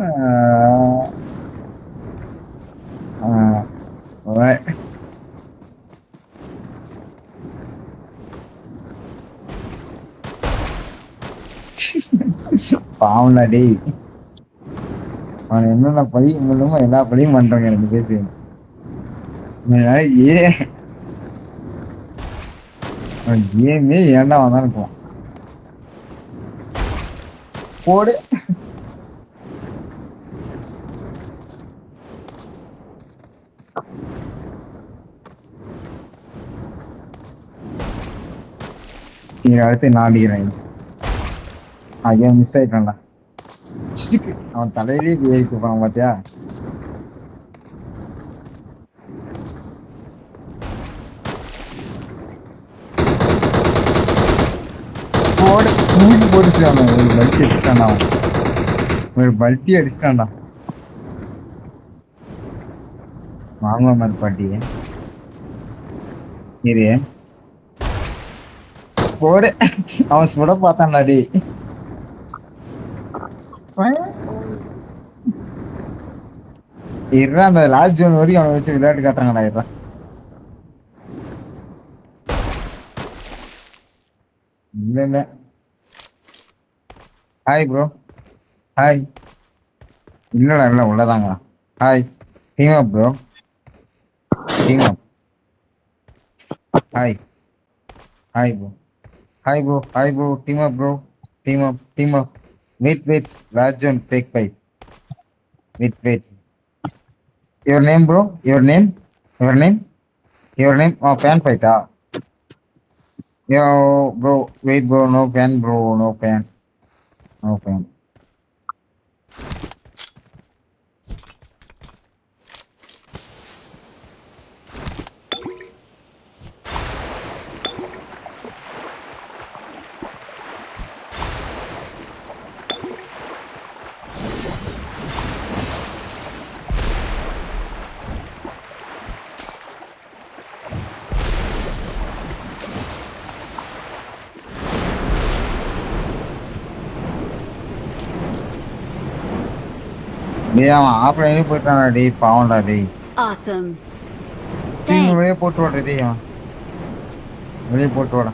Ah, ah, ouais. பாவம்டா டேய். அவன் என்னென்ன பழி பண்ணுமோ எல்லா பழியும் பண்றாங்க 2 பேர் சேர்ந்து. ஏன் கேமே ஏன்டா வந்தான்னு இருக்கலாம். போடு. இங்க அடுத்து நான் அடிக்கிறேன். ஐயோ மிஸ் ஆயிட்டான்டா. அவன் தலையிலே ஏறிட்டு போறான் பாத்தியா? போடு. தூக்கி போட்டுச்சுட்டான். ஒரு பல்ட்டி அடிச்சிட்டான்டா அவன். ஒரு பல்ட்டி அடிச்சிட்டான்டா. வாங்க மாதிரி பாட்டியே. இரு. போடு. அவன் சுட பார்த்தான்டா டேய். இருடா அந்த லாஸ்ட் ஜோன் வரைக்கும் அவனை வச்சு விளையாட்டு காட்டுறாங்கடா. இருடா இல்ல இல்ல. Hi bro. ஹாய். இல்லடா இல்ல உள்ளதாங்க. Hi. Team up bro. Team up. Hi. Hi bro. Hi bro. Hi bro. Team up bro. Team up. Team up. Wait wait. Last zone take 5. Wait wait. Your name bro. Your name. Your name. Your name. Fan ஃபைட்டா? Yo bro wait bro. No fan bro. No fan. No fan. டேய் அவன் ஆஃப்லைனே போயிட்டான்டா டேய். பாவம்டா டேய். Awesome. டீம் வெளியே Thanks. போட்டு வாடா டேய். அவன் வெளியே போட்டு வாடா.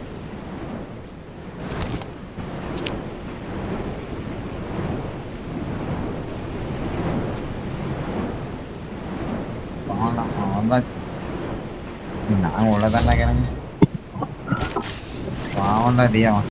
பாவம்டா அவன் தான். நான் உள்ளதான்டா கிளம்பி. பாவம்டா டேய் அவன்.